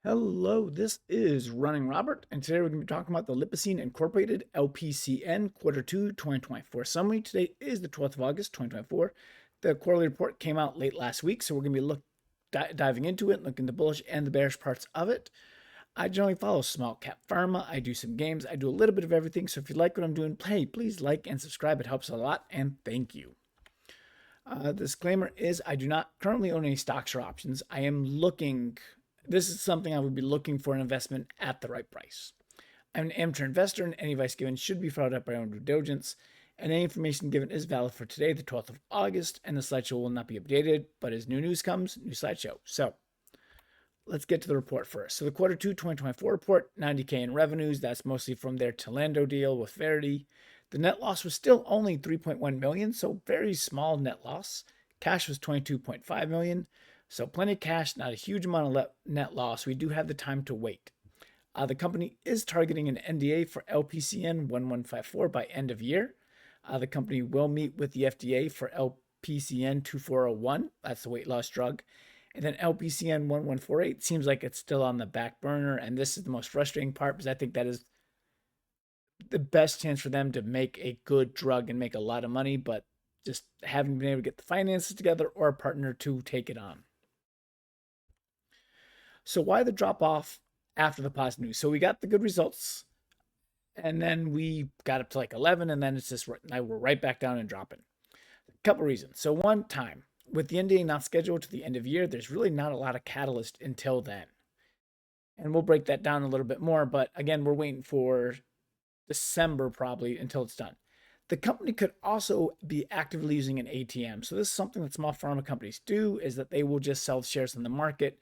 Hello, this is Running Robert, and today we're going to be talking about the Lipocine Incorporated LPCN Quarter 2 2024 summary. Today is the 12th of August 2024. The quarterly report came out late last week, so we're going to be diving into it, looking at the bullish and the bearish parts of it. I generally follow small cap pharma. I do some games. I do a little bit of everything. So if you like what I'm doing, hey, please like and subscribe. It helps a lot, and thank you. Disclaimer is I do not currently own any stocks or options. I am looking. This is something I would be looking for an investment at the right price. I'm an amateur investor, and any advice given should be followed up by own due diligence. And any information given is valid for today, the 12th of August, and the slideshow will not be updated. But as new news comes, new slideshow. So let's get to the report first. So the Quarter 2 2024 report, $90K in revenues. That's mostly from their Tlando deal with Verity. The net loss was still only $3.1 million, so very small net loss. Cash was $22.5 million. So plenty of cash, not a huge amount of net loss. We do have the time to wait. The company is targeting an NDA for LPCN 1154 by end of year. The company will meet with the FDA for LPCN 2401. That's the weight loss drug. And then LPCN 1148 seems like it's still on the back burner. And this is the most frustrating part because I think that is the best chance for them to make a good drug and make a lot of money, but just haven't been able to get the finances together or a partner to take it on. So why the drop off after the positive news? So we got the good results, and then we got up to like 11, and then it's just now we're right back down and dropping. A couple reasons. So one, time. With the NDA not scheduled to the end of year, there's really not a lot of catalyst until then. And we'll break that down a little bit more, but again, we're waiting for December probably until it's done. The company could also be actively using an ATM. So this is something that small pharma companies do, is that they will just sell shares in the market.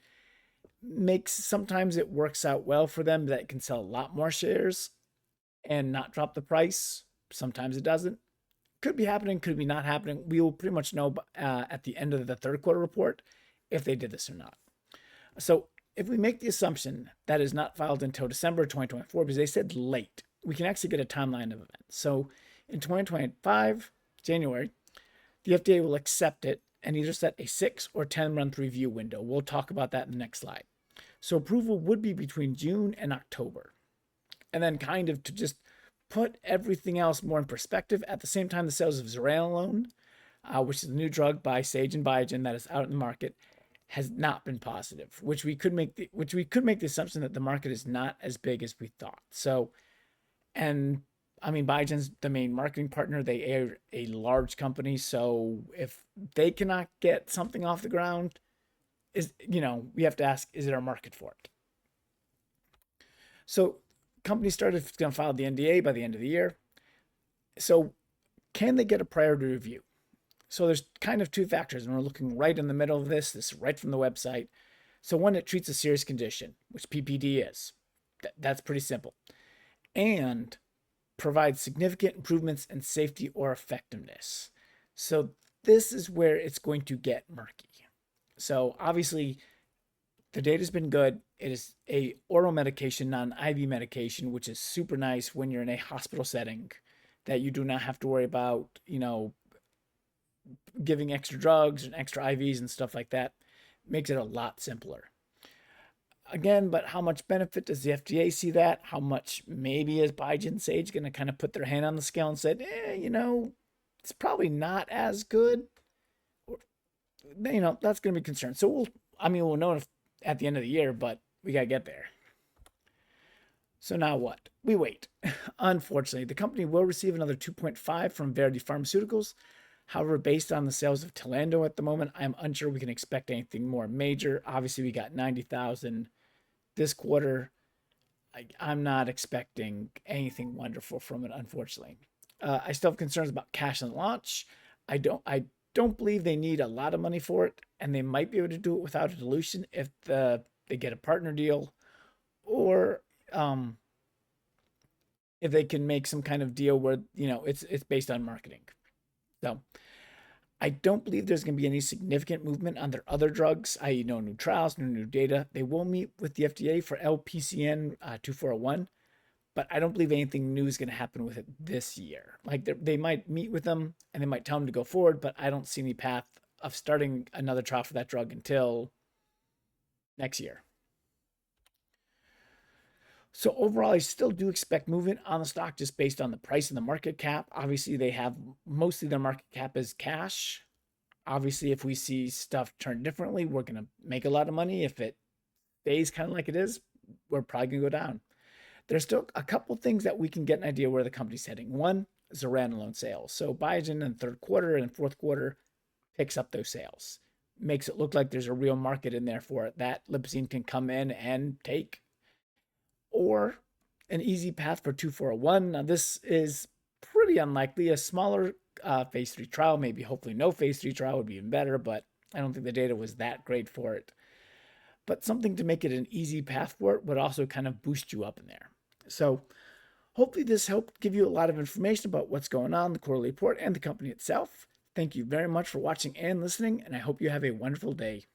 Sometimes it works out well for them that it can sell a lot more shares and not drop the price. Sometimes it doesn't. Could be happening, could be not happening. We will pretty much know at the end of the third quarter report if they did this or not. So if we make the assumption that is not filed until December 2024, because they said late, we can actually get a timeline of events. So in 2025, January, the FDA will accept it and either set a 6 or 10-month review window. We'll talk about that in the next slide. So approval would be between June and October. And then kind of to just put everything else more in perspective, at the same time, the sales of zuranolone, which is a new drug by Sage and Biogen that is out in the market, has not been positive, which we could make the assumption that the market is not as big as we thought. So, and I mean, Biogen's the main marketing partner. They are a large company, so if they cannot get something off the ground, we have to ask, is there a market for it? So companies started going to file the NDA by the end of the year. So can they get a priority review? So there's kind of two factors, and we're looking right in the middle of this. This is right from the website. So one, it treats a serious condition, which PPD is. That's pretty simple. And provides significant improvements in safety or effectiveness. So this is where it's going to get murky. So obviously, the data's been good. It is a oral medication, not an IV medication, which is super nice when you're in a hospital setting, that you do not have to worry about, giving extra drugs and extra IVs and stuff like that. Makes it a lot simpler. Again, but how much benefit does the FDA see that? How much maybe is Biogen Sage going to kind of put their hand on the scale and said, it's probably not as good. That's going to be concerned. So we'll know at the end of the year, but we got to get there. So now what? We wait. Unfortunately, the company will receive another 2.5 from Verity Pharmaceuticals. However, based on the sales of Tlando at the moment, I'm unsure we can expect anything more major. Obviously, we got 90,000 this quarter. I'm not expecting anything wonderful from it, unfortunately. I still have concerns about cash and launch. I don't believe they need a lot of money for it, and they might be able to do it without a dilution if they get a partner deal, or if they can make some kind of deal where it's based on marketing. So I don't believe there's going to be any significant movement on their other drugs, i.e. no new trials, no new data. They will meet with the FDA for LPCN 2401, but I don't believe anything new is going to happen with it this year. Like they might meet with them and they might tell them to go forward, but I don't see any path of starting another trial for that drug until next year. So overall, I still do expect movement on the stock just based on the price and the market cap. Obviously, they have mostly their market cap is cash. Obviously, if we see stuff turn differently, we're going to make a lot of money. If it stays kind of like it is, we're probably going to go down. There's still a couple things that we can get an idea where the company's heading. One is zuranolone sales. So Biogen in the third quarter and fourth quarter picks up those sales. Makes it look like there's a real market in there for it that Lipocine can come in and take. Or an easy path for 2401. Now, this is pretty unlikely. A smaller phase 3 trial, maybe hopefully no phase 3 trial would be even better, but I don't think the data was that great for it. But something to make it an easy path for it would also kind of boost you up in there. So hopefully this helped give you a lot of information about what's going on, the quarterly report, and the company itself. Thank you very much for watching and listening, and I hope you have a wonderful day.